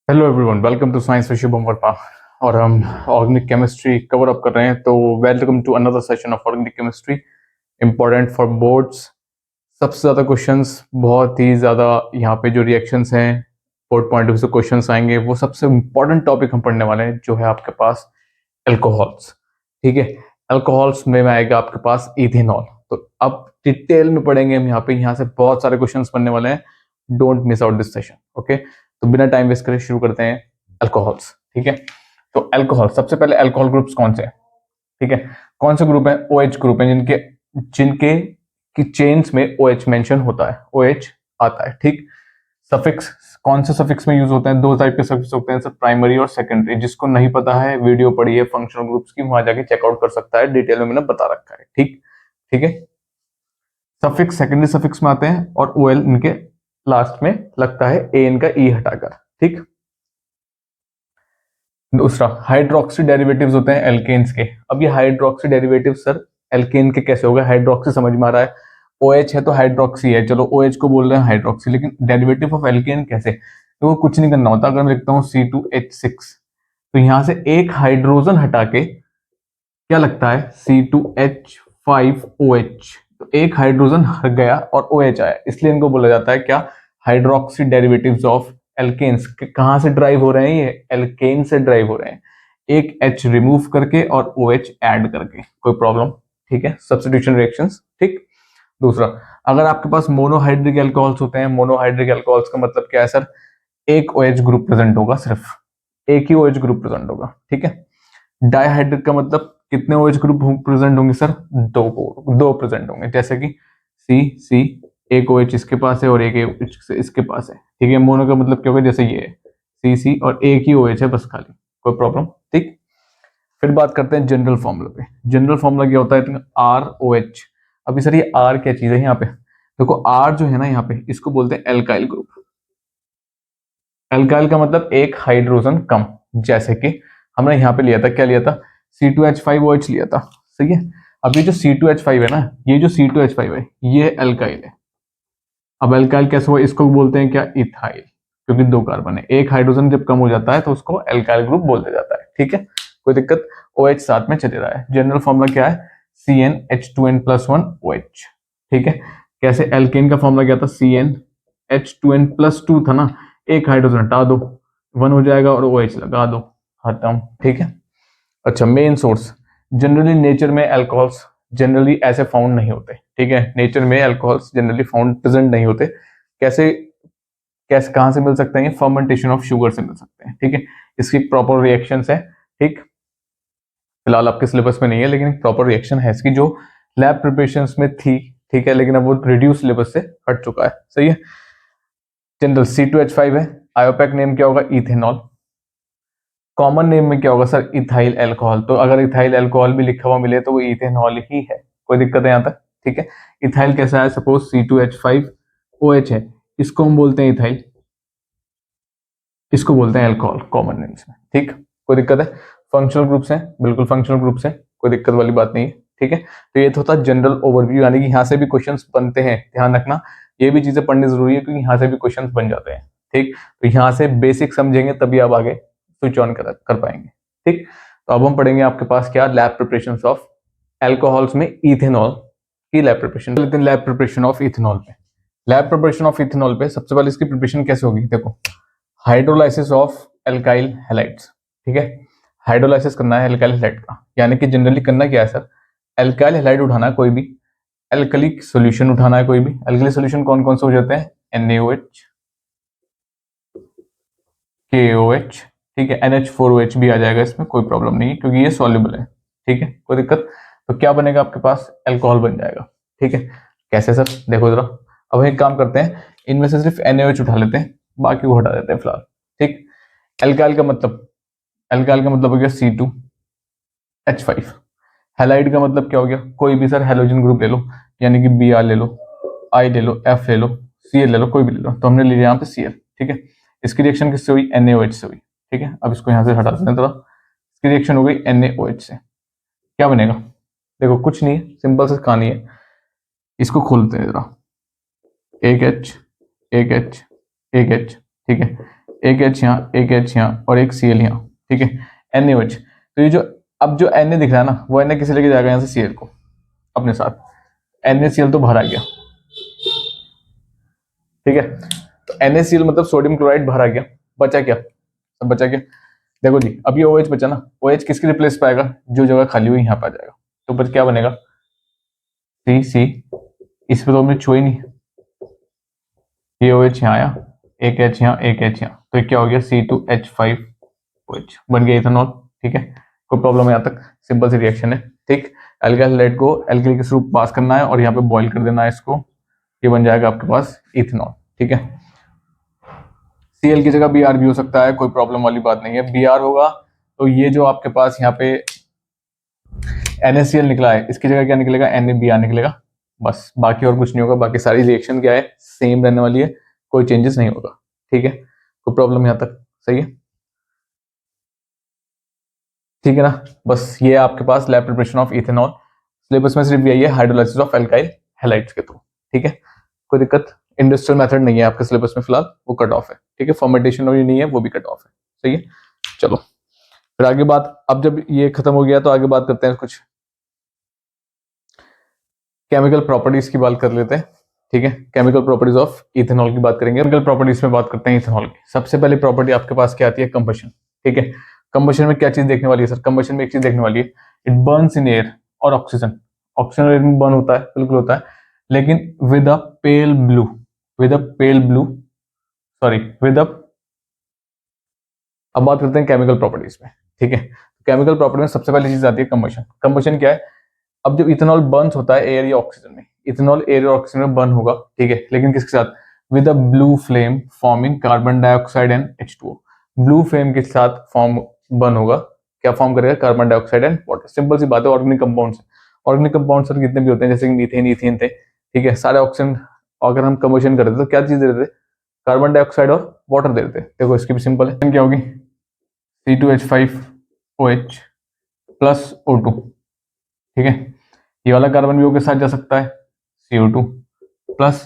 Hello everyone, welcome to science with Shubham Verma. और हम organic chemistry cover up कर रहे हैं। तो welcome to another session of organic chemistry, important for boards. सबसे ज़्यादा क्वेश्चंस, बहुत ही ज़्यादा यहाँ पे जो रिएक्शंस हैं, बोर्ड पॉइंट ऑफ व्यू से क्वेश्चंस आएंगे। वो सबसे इंपॉर्टेंट टॉपिक हम पढ़ने वाले हैं जो है आपके पास एल्कोहल्स। ठीक है, एल्कोहल्स में आएगा आपके पास इथेनॉल। तो अब डिटेल में पढ़ेंगे हम यहाँ से बहुत सारे क्वेश्चंस पढ़ने वाले हैं। Don't miss out this session. Okay, तो बिना टाइम वेस्ट करे शुरू करते हैं अल्कोहल्स। ठीक है, तो अल्कोहल, सबसे पहले अल्कोहल ग्रुप्स कौन से हैं? ठीक है, कौन से ग्रुप है? OH ग्रुप है, जिनके जिनके की चेन्स में OH मेंशन होता है, OH आता है। ठीक, सफिक्स, कौन से सफिक्स में यूज होते हैं? दो टाइप के सफिक्स होते हैं सर, प्राइमरी और सेकेंडरी। जिसको नहीं पता है, वीडियो पढ़ी है फंक्शनल ग्रुप्स की, वहां जाके चेकआउट कर सकता है, डिटेल में मैंने बता रखा है। ठीक, ठीक है, सफिक्स सेकेंडरी सफिक्स में आते हैं और OL इनके लास्ट में लगता है, AN का E हटाकर। ठीक, दूसरा हाइड्रोक्सी डेरिवेटिव्स होते हैं एल्केन्स के। अब ये हाइड्रोक्सी डेरिवेटिव सर एल्केन के कैसे हो गए? हाइड्रोक्सी समझ में आ रहा है, OH है तो हाइड्रोक्सी है, चलो OH को बोल रहे हैं हाइड्रोक्सी, लेकिन डेरिवेटिव ऑफ एल्केन कैसे? तो वो कुछ नहीं करना होता। अगर मैं लिखता हूँ C2H6, तो यहां से एक हाइड्रोजन हटा के क्या लगता है? C2H5OH। तो एक हाइड्रोजन हट गया और OH आया, इसलिए इनको बोला जाता है क्या? Hydroxy derivatives of alkanes. कहां से ड्राइव हो रहे हैं? ये एल्केन से ड्राइव हो रहे हैं, एक H रिमूव करके और OH ऐड करके। कोई प्रॉब्लम? ठीक है, सब्स्टिट्यूशन रिएक्शंस। ठीक, दूसरा, अगर आपके पास मोनोहाइड्रिक एल्कोहल्स होते हैं, मोनोहाइड्रिक एल्कोहल्स का मतलब क्या है सर? एक OH ग्रुप प्रेजेंट होगा, सिर्फ एक ही OH ग्रुप प्रेजेंट होगा। ठीक है, डाइहाइड्रिक का मतलब कितने OH ग्रुप प्रेजेंट होंगे सर? दो प्रेजेंट होंगे, जैसे कि सी सी, एक OH इसके पास है और एक OH इसके पास है। ठीक है, मोनो का मतलब क्या होगा? जैसे ये है सी सी और एक ही OH है बस खाली। कोई प्रॉब्लम? ठीक, फिर बात करते हैं जनरल फॉर्मूला पे। जनरल फॉर्मूला क्या होता है? ROH। अभी सर ये R क्या चीज है यहाँ पे? देखो, R जो है ना यहाँ पे, इसको बोलते हैं एल्काइल ग्रुप। एल्काइल का मतलब एक हाइड्रोजन कम, जैसे कि हमने यहाँ पे लिया था, क्या लिया था? C2H5OH लिया था। सही है, अब ये जो C2H5 है ना, ये जो C2H5 है, ये एल्काइल है। अब एल्काइल कैसे हुआ? इसको बोलते हैं क्या? इथाइल, क्योंकि दो कार्बन है। एक हाइड्रोजन जब कम हो जाता है तो उसको एल्काइल ग्रुप बोल दिया जाता है। ठीक है, कोई दिक्कत? OH साथ में चले रहा है। जनरल फॉर्मूला क्या है? CnH2n+1OH। ठीक है, कैसे? एल्केन का फॉर्मूला क्या था? CnH2n+2 था ना, एक हाइड्रोजन हटा दो, 1 हो जाएगा और OH लगा दो, खत्म। ठीक है, अच्छा, मेन सोर्स। जनरली नेचर में अल्कोहल्स जनरली ऐसे फाउंड नहीं होते। ठीक है, नेचर में अल्कोहल्स जनरली फाउंड प्रेजेंट नहीं होते। कैसे कैसे कहां से मिल सकते हैं? फर्मेंटेशन ऑफ शुगर से मिल सकते हैं। ठीक है, इसकी प्रॉपर रिएक्शंस है। ठीक, फिलहाल आपके सिलेबस में नहीं है, लेकिन प्रॉपर रिएक्शन है इसकी, जो लैब प्रिपरेशंस में थी। ठीक है, लेकिन अब वो रिड्यूस सिलेबस से हट चुका है। सही है, जनरल C2H5 है। आयोपैक नेम क्या होगा? इथेनॉल। कॉमन नेम में क्या होगा सर? Ethyl alcohol. तो अगर इथाइल अल्कोहल भी लिखा हुआ मिले तो वो इथेनॉल ही है। कोई दिक्कत है यहाँ तक? ठीक है, इथाइल कैसा है? सपोज C2H5OH है, इसको हम बोलते हैं इथाइल, इसको बोलते हैं अल्कोहल कॉमन नेम्स में। ठीक, कोई दिक्कत है? फंक्शनल ग्रुप्स हैं, बिल्कुल फंक्शनल ग्रुप्स हैं, कोई दिक्कत वाली बात नहीं है। ठीक है, तो ये तो होता है जनरल ओवरव्यू, यानी कि यहाँ से भी क्वेश्चंस बनते हैं। ध्यान रखना, ये भी चीजें पढ़नी जरूरी है, क्योंकि यहाँ से भी क्वेश्चंस बन जाते हैं। ठीक, तो यहाँ से बेसिक समझेंगे तभी आप आगे स्विच ऑन कर पाएंगे। ठीक, तो अब हम पढ़ेंगे आपके पास क्या? लैब प्रिपरेशन ऑफ एल्कोहल्स में इथेनॉल की लैब प्रिपरेशन। लेते हैं लैब प्रिपरेशन ऑफ इथेनॉल पे। लैब प्रिपरेशन ऑफ इथेनॉल पे सबसे पहले इसकी प्रिपरेशन कैसे होगी? देखो, हाइड्रोलाइसिस ऑफ एल्काइल हैलाइड्स। ठीक है, हाइड्रोलाइसिस करना है एल्काइल हैलाइड का, यानी कि जनरली करना क्या है सर? एल्काइल हैलाइड उठाना है कोई भी, एल्कलिक सॉल्यूशन उठाना है कोई भी। एल्कलिक सॉल्यूशन कौन कौन से हो जाते हैं? NaOH, KOH। ठीक है, NH4OH भी आ जाएगा इसमें, कोई प्रॉब्लम नहीं है, क्योंकि ये सॉल्युबल है। ठीक है, कोई दिक्कत? तो क्या बनेगा आपके पास? अल्कोहल बन जाएगा। ठीक है, कैसे सर? देखो जरा, अब एक काम करते हैं, इनमें से सिर्फ NaOH उठा लेते हैं, बाकी को हटा देते हैं फिलहाल। ठीक, एल्काइल का मतलब, एल्काइल का मतलब हो गया C2H5। हैलाइड का मतलब क्या हो गया? कोई भी सर हेलोजन ग्रुप ले लो, यानी कि Br ले लो, I ले लो, F ले लो, Cl ले लो, कोई भी ले लो। तो हमने ले लिया यहाँ पे Cl। ठीक है, इसकी रिएक्शन किससे हुई? NaOH से हुई। ठीक है, अब इसको यहाँ से हटा देते हैं थोड़ा, इसकी रिएक्शन हो गई NaOH से। क्या बनेगा? देखो, कुछ नहीं है, सिंपल सा कहानी है। इसको खोलते हैं जरा, एक H, एक H, एक H। ठीक है, एक H यहाँ, एक H यहाँ और एक Cl यहाँ, ठीक है, NaOH। तो ये जो अब जो Na दिख रहा है ना, वो Na किसे लेके जाएगा यहाँ से Cl को अपने साथ, NaCl तो बाहर आ गया, ठीक है। तो NaCl मतलब सोडियम क्लोराइड बाहर आ गया, बचा क्या, सब बचा क्या, देखो जी, अब ये OH बचा ना, OH किसके रिप्लेस पाएगा, जो जगह खाली हुई यहाँ पे आ जाएगा, तो ऊपर क्या बनेगा, C, इस पे तो हमने छुआ ही नहीं, ये OH यहाँ आया, एक H यहाँ, एक H यहाँ, तो ये क्या हो गया, C2H5OH बन गया इथेनॉल, ठीक है। कोई प्रॉब्लम है यहाँ तक, सिंपल सी रिएक्शन है, ठीक। एल्काइल हैलाइड को एल्काइल के रूप पास करना है और यहाँ पे बॉईल कर देना है इसको, ये बन जाएगा आपके पास इथेनॉल, ठीक है। Cl की जगह Br भी हो सकता है, कोई प्रॉब्लम वाली बात नहीं है, Br होगा तो ये जो आपके पास यहाँ पे NaCl निकला है, इसकी जगह क्या निकलेगा, NaBr निकलेगा, बस, बाकी और कुछ नहीं होगा, बाकी सारी रिएक्शन क्या है, सेम रहने वाली है, कोई चेंजेस नहीं होगा, ठीक है। कोई प्रॉब्लम यहाँ तक सही है, ठीक है ना। बस ये आपके पास lab preparation of ethanol, syllabus में सिर्फ यही है, हाइड्रोलाइसिस ऑफ एल्काइल हैलाइड्स के थ्रू, ठीक है। कोई दिक्कत, इंडस्ट्रियल मेथड नहीं है आपके सिलेबस में फिलहाल, वो कट ऑफ है, ठीक है। फर्मेंटेशन नहीं है, वो भी कट ऑफ है, सही है। चलो फिर आगे बात, अब जब ये खत्म हो गया तो आगे बात करते हैं कुछ केमिकल प्रॉपर्टीज की बात कर लेते हैं, ठीक है। केमिकल प्रॉपर्टीज ऑफ इथेनॉल की बात करेंगे, केमिकल प्रॉपर्टीज में बात करते हैं इथेनॉल की। सबसे पहले प्रॉपर्टी आपके पास क्या आती है, कंबशन, ठीक है। कंबशन में क्या चीज देखने वाली है सर, कंबशन में एक चीज देखने वाली है, इट बर्न्स इन एयर और ऑक्सीजन, ऑक्सीजन और एयर में बर्न होता है, बिल्कुल होता है, लेकिन with a pale blue, with a pale blue, sorry with a, अब बात करते हैं केमिकल प्रॉपर्टीज में, ठीक है। केमिकल प्रॉपर्टी में सबसे पहली चीज आती है कंबशन। कंबशन क्या है, अब जब इथेनॉल बर्न होता है एयर या ऑक्सीजन में, इथेनॉल एयर और ऑक्सीजन में बर्न होगा, ठीक है, लेकिन किसके साथ, with a blue flame forming carbon dioxide and H2O। Blue flame के साथ फॉर्म बर्न होगा, क्या फॉर्म करेगा, carbon dioxide and water, simple सी बात है, ऑर्गेनिक कंपाउंड से। ऑर्गेनिक कंपाउंड सर कितने भी होते हैं, जैसे कि मीथेन, इथेन थे, ठीक है, सारे ऑक्सीजन अगर हम कंबशन करते तो क्या चीज दे देते, कार्बन डाइऑक्साइड और वाटर दे देते। देखो इसकी भी सिंपल है, क्या होगी, C2H5OH प्लस O2, ठीक है। ये वाला कार्बन भी O के साथ जा सकता है, CO2 प्लस,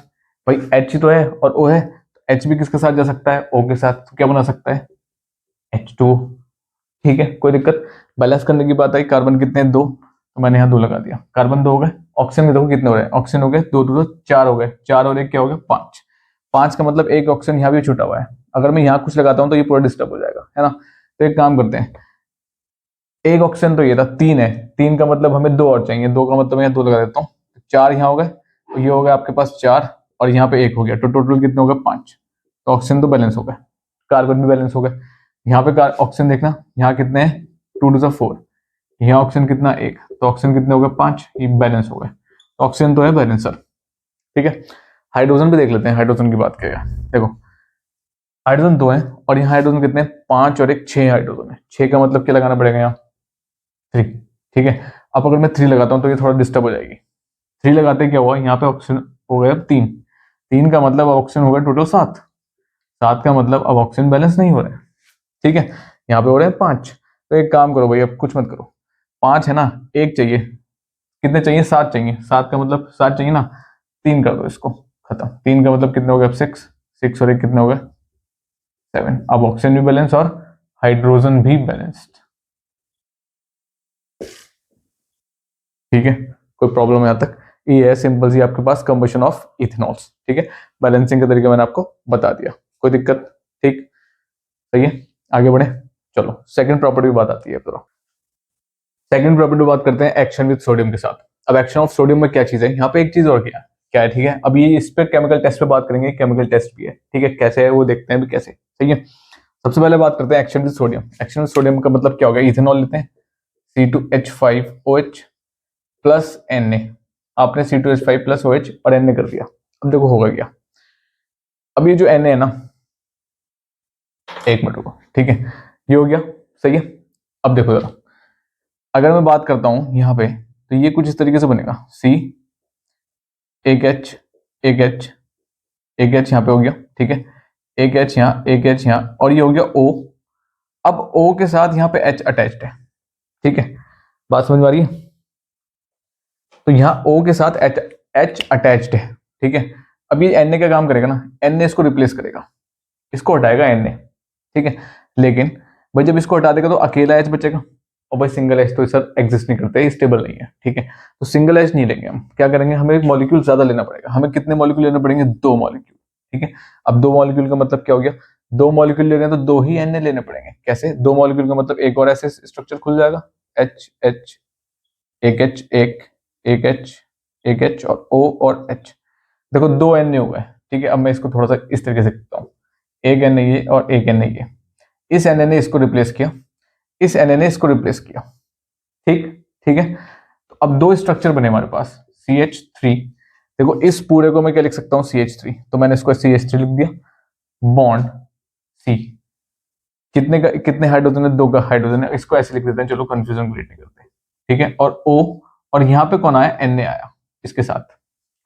भाई H तो है और O है, तो H भी किसके साथ जा सकता है, O के साथ, तो क्या बना सकता है, H2O, ठीक है। कोई दिक्कत, बैलेंस करने की बात आई, कार्बन कितने हैं, 2, तो मैंने यहाँ 2 लगा दिया, कार्बन 2 हो गए, ऑक्सीजन में देखो कितने हो रहे हैं, ऑक्सीजन हो गए 2, 2 तो 4 हो गए, 4 और 1 क्या हो गया, 5, 5 का मतलब एक ऑक्सीजन यहाँ भी छूटा हुआ है, अगर मैं यहाँ कुछ लगाता हूँ तो ये पूरा डिस्टर्ब हो जाएगा, है ना। तो एक काम करते हैं, एक ऑप्शन तो ये था, 3 है, 3 का मतलब हमें 2 और चाहिए, 2 का मतलब मैं 2 लगा देता हूँ, 4 यहाँ हो गए, तो ये हो गया आपके पास 4 और यहाँ पे 1 हो गया, तो टोटल कितने हो गए, 5। तो ऑक्सीजन तो बैलेंस हो गए, कार्बन भी बैलेंस हो गए। यहाँ पे ऑक्सीजन देखना, यहाँ कितने हैं, 2 2 4, यहाँ ऑक्सीजन कितना, 1, तो ऑक्सीजन कितने हो गए, 5, ये बैलेंस हो गए, तो ऑक्सीजन तो है बैलेंस सर, ठीक है। हाइड्रोजन भी देख लेते हैं, हाइड्रोजन की बात करेगा, देखो हाइड्रोजन 2 है और यहाँ हाइड्रोजन कितने हैं, 5 और 1 6 हाइड्रोजन है, 6 का मतलब क्या लगाना पड़ेगा यहाँ, 3, ठीक है। अब अगर मैं 3 लगाता हूँ तो ये थोड़ा डिस्टर्ब हो जाएगी, 3 लगाते क्या हुआ, यहाँ पे ऑक्सीजन हो गया 3, 3 का मतलब अब ऑक्सीजन हो गया टोटल 7, 7 का मतलब अब ऑक्सीजन बैलेंस नहीं हो रहा है, ठीक है। यहाँ पे हो रहे हैं 5, तो एक काम करो भाई, अब कुछ मत करो, 5 है ना, 1 चाहिए, कितने चाहिए, 7 चाहिए, 7 का मतलब 7 चाहिए ना, 3 कर दो इसको, खत्म, 3 का मतलब कितने हो गए, अब 6, 6 और 1 कितने हो गए, 7, अब ऑक्सीजन भी बैलेंस और हाइड्रोजन भी बैलेंस्ड, ठीक है। कोई प्रॉब्लम यहाँ तक, ये है सिंपल सी आपके पास कंबशन ऑफ इथेनॉल्स, ठीक है। बैलेंसिंग का तरीका मैंने आपको बता दिया, कोई दिक्कत, ठीक, सही है। आगे बढ़े, चलो सेकंड प्रॉपर्टी की बात आती है, तो सेकंड प्रॉपर्टी बात करते हैं एक्शन विद सोडियम के साथ। अब एक्शन ऑफ सोडियम में क्या चीज है, यहाँ पे एक चीज और क्या है, ठीक है। अब ये इस पे केमिकल टेस्ट पे बात करेंगे, केमिकल टेस्ट भी है, ठीक है, कैसे है वो देखते हैं भी कैसे, सही है। सबसे पहले बात करते हैं action with sodium. Action with sodium का मतलब क्या होगा, इथेनॉल लेते हैं, C2H5OH प्लस Na, आपने C2H5 प्लस OH और Na कर दिया। अब देखो होगा क्या, अब ये जो Na है ना, एक मिनट रुको, ठीक है, ये हो गया, सही है। अब देखो जरा, अगर मैं बात करता हूं यहाँ पे, तो ये कुछ इस तरीके से बनेगा, C, एक H, एक H, एक H यहाँ पे हो गया, ठीक है, एक H यहाँ, एक H यहाँ, और ये हो गया O। अब O के साथ यहाँ पे H अटैच्ड है, ठीक है, बात समझ में आ रही है। तो यहाँ O के साथ H अटैच्ड है, ठीक है। अब ये Na का काम करेगा ना, Na इसको रिप्लेस करेगा, इसको हटाएगा Na, ठीक है। लेकिन भाई जब इसको हटा देगा तो अकेला एच बचेगा, और भाई सिंगल एच तो सर एग्जिस्ट नहीं करते, स्टेबल नहीं है, ठीक है। तो सिंगल एच नहीं लेंगे हम, क्या करेंगे, हमें एक मॉलिक्यूल ज्यादा लेना पड़ेगा। हमें कितने मॉलिक्यूल लेने पड़ेंगे, 2 मॉलिक्यूल, ठीक है। अब 2 मॉलिक्यूल का मतलब क्या हो गया, 2 मॉलिक्यूल ले रहे हैं तो 2 ही एन लेने पड़ेंगे। कैसे, 2 मॉलिक्यूल का मतलब एक और ऐसे स्ट्रक्चर खुल जाएगा, एच एच, एक एच, एक एच, एक एच और ओ और एच। देखो 2 एन हो गए, ठीक है। अब मैं इसको थोड़ा सा इस तरीके से करता हूँ, एक एन ये और एक एन ये, इस एन ने इसको रिप्लेस किया, इस एन ने इसको रिप्लेस किया, ठीक, ठीक है। तो अब 2 स्ट्रक्चर बने हमारे पास, CH3। देखो इस पूरे को मैं क्या लिख सकता हूँ, CH3, तो मैंने इसको CH3 लिख दिया, बॉन्ड सी, कितने हाइड्रोजन है, 2 का हाइड्रोजन है, इसको ऐसे लिख देते हैं, चलो कंफ्यूजन क्रिएट नहीं करते, ठीक है। और O, और यहाँ पे कौन आया, Na आया इसके साथ,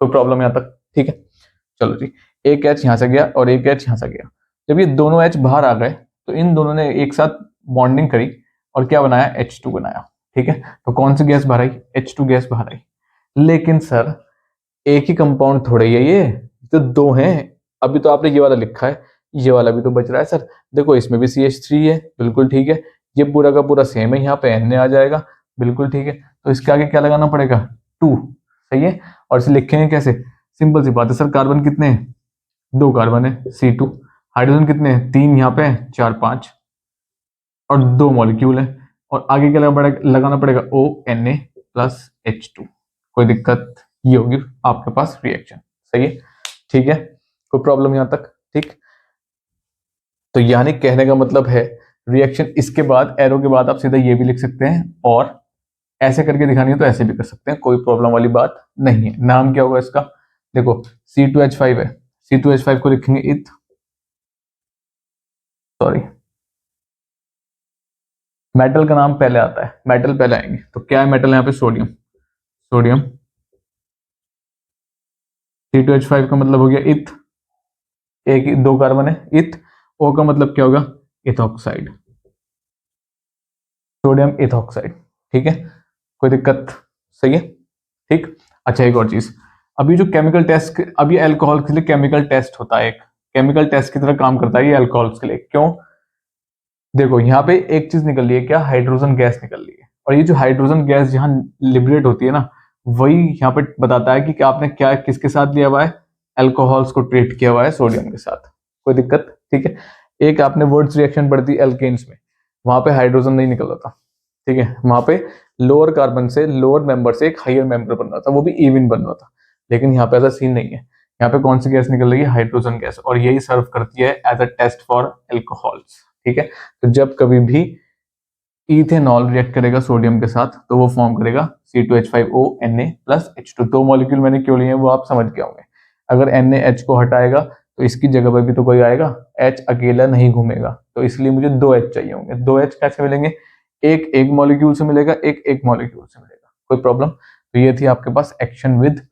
कोई प्रॉब्लम यहाँ तक, ठीक है। चलो जी, एक H यहाँ से गया और एक H यहाँ से गया। जब ये दोनों H बाहर आ गए तो इन दोनों ने एक साथ बॉन्डिंग करी और क्या बनाया, H2 बनाया, ठीक है। तो कौन सी गैस बाहर आई, H2 गैस बाहर आई। लेकिन सर एक ही कंपाउंड थोड़े ही है ये, तो 2 हैं। अभी तो आपने ये वाला लिखा है, ये वाला भी तो बच रहा है सर। देखो इसमें भी CH3 है, बिल्कुल ठीक है। ये पूरा का पूरा सेम है, यहाँ पे Na आ जाएगा, बिल्कुल ठीक है। तो इसके आगे क्या लगाना पड़ेगा, 2, सही है। और इसे लिखेंगे कैसे, सिंपल सी बात है सर, कार्बन कितने हैं, 2 कार्बन है, C2। हाइड्रोजन कितने हैं, 3 यहाँ पे, 4 5, और 2 मॉलिक्यूल है। और आगे क्या लगाना पड़ेगा, ONA प्लस H2। कोई दिक्कत, ये होगी आपके पास रिएक्शन, सही है, ठीक है। कोई प्रॉब्लम यहां तक, ठीक। तो यानी कहने का मतलब है रिएक्शन, इसके बाद एरो के बाद आप सीधा ये भी लिख सकते हैं, और ऐसे करके दिखानी है तो ऐसे भी कर सकते हैं, कोई प्रॉब्लम वाली बात नहीं है। नाम क्या होगा इसका, देखो C2H5 है, C2H5 को लिखेंगे इथ, सॉरी मेटल का नाम पहले आता है, मेटल पहले आएंगे। तो क्या है मेटल यहाँ पे, सोडियम, सोडियम। C2H5 का मतलब हो गया इथ, एक 2 कार्बन है, इथ। O का मतलब क्या होगा, इथॉक्साइड, सोडियम इथॉक्साइड, ठीक है। कोई दिक्कत, सही है, ठीक। अच्छा एक और चीज, अभी जो केमिकल टेस्ट, अभी अल्कोहल के लिए केमिकल टेस्ट होता है, एक केमिकल टेस्ट की तरह काम करता है ये अल्कोहल्स के लिए। क्यों, देखो यहाँ पे एक चीज निकल रही है, क्या, हाइड्रोजन गैस निकल रही है। और ये जो हाइड्रोजन गैस जहाँ लिबरेट होती है ना, वही यहाँ पे बताता है कि आपने क्या किसके साथ लिया हुआ है, अल्कोहल्स को ट्रीट किया हुआ है सोडियम के साथ। कोई दिक्कत, ठीक है। एक आपने वर्ड्स रिएक्शन पढ़ी थी एल्केन्स में, वहां पे हाइड्रोजन नहीं निकल रहा था, ठीक है। वहां पे लोअर कार्बन से, लोअर मेंबर से एक हायर मेंबर बन रहा था, वो भी इवन बन रहा था। लेकिन यहाँ पे ऐसा सीन नहीं है, यहाँ पे कौन सी गैस निकल रही है, हाइड्रोजन गैस, और यही सर्व करती है as a test for alcohols, ठीक है। तो जब कभी भी इथेनॉल रिएक्ट करेगा सोडियम के साथ तो वो फॉर्म करेगा C2H5O Na plus H2। 2 molecule मैंने क्यों लिए हैं वो आप समझ गए होंगे। अगर NaH को हटाएगा तो इसकी जगह पर भी तो कोई आएगा, H अकेला नहीं घूमेगा, तो इसलिए मुझे 2 H चाहिए होंगे। 2 H कैसे मिलेंगे, एक मॉलिक्यूल से मिलेगा, एक मॉलिक्यूल से मिलेगा, कोई प्रॉब्लम। तो ये थी आपके पास एक्शन विद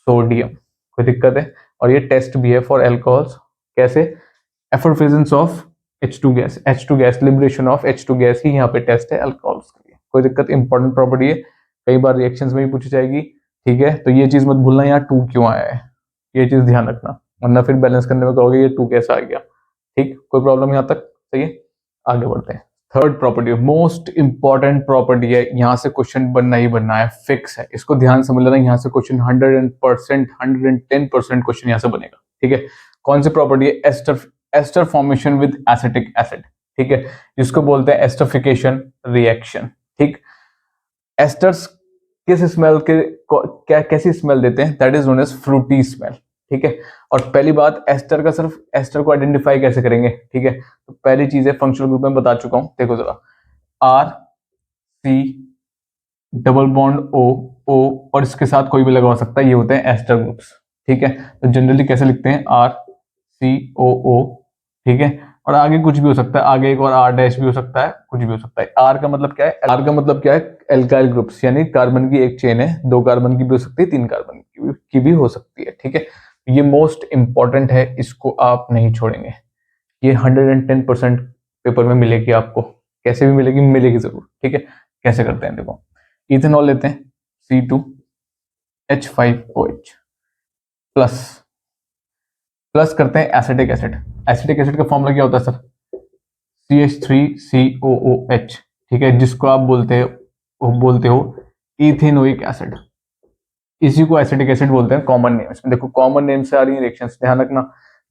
सोडियम, कोई दिक्कत है। और ये टेस्ट भी है फॉर एल्कोहल्स, कैसे, effervescence of H2 gas, liberation of H2 gas ही यहाँ पे टेस्ट है अल्कोहल्स के लिए। कोई दिक्कत, इंपॉर्टेंट प्रॉपर्टी है, कई बार रिएक्शंस में भी पूछी जाएगी, ठीक है। तो ये चीज मत भूलना, यहाँ 2 क्यों आया है, ये चीज ध्यान रखना, वरना फिर बैलेंस करने में कहोगे ये 2 कैसा आ गया, ठीक। कोई प्रॉब्लम यहाँ तक, सही है। आगे बढ़ते हैं। Third property, most important property है, यहाँ से क्वेश्चन बनना ही बनना है, फिक्स है, इसको ध्यान से लेना, यहाँ से क्वेश्चन 110% क्वेश्चन यहाँ से बनेगा, ठीक है। कौन सी प्रॉपर्टी है, ester formation with acetic acid, ठीक है, जिसको बोलते हैं एस्टरिफिकेशन रिएक्शन, ठीक। एस्टर्स किस स्मेल के, क्या कैसी स्मेल देते हैं, that is known as fruity smell, ठीक है। और पहली बात, एस्टर का सिर्फ एस्टर को आइडेंटिफाई कैसे करेंगे, ठीक है। तो पहली चीज है, फंक्शनल ग्रुप में बता चुका हूं, देखो जरा, RC डबल बॉन्ड O और इसके साथ कोई भी लगा सकता है, ये होते हैं एस्टर ग्रुप्स, ठीक है। तो जनरली कैसे लिखते हैं, RCOO, ठीक है। और आगे कुछ भी हो सकता है, आगे एक और R डैश भी हो सकता है, कुछ भी हो सकता है। R का मतलब क्या है, R का मतलब क्या है, एल्काइल ग्रुप्स, यानी कार्बन की एक चेन है, 2 कार्बन की भी हो सकती है, 3 कार्बन की भी हो सकती है, ठीक है। ये मोस्ट इंपॉर्टेंट है, इसको आप नहीं छोड़ेंगे, ये 110% पेपर में मिलेगी आपको, कैसे भी मिलेगी, मिलेगी जरूर, ठीक है। कैसे करते हैं, देखो इथेनॉल लेते हैं, C2H5OH प्लस, प्लस करते हैं एसिटिक एसिड। एसिटिक एसिड का फॉर्मूला क्या होता है सर, CH3COOH, ठीक है, जिसको आप बोलते हो इथेनोइक एसिड। इसी को एसिटिक एसिड बोलते हैं कॉमन नेम्स में। देखो कॉमन नेम से आ रही रिएक्शंस, ध्यान रखना।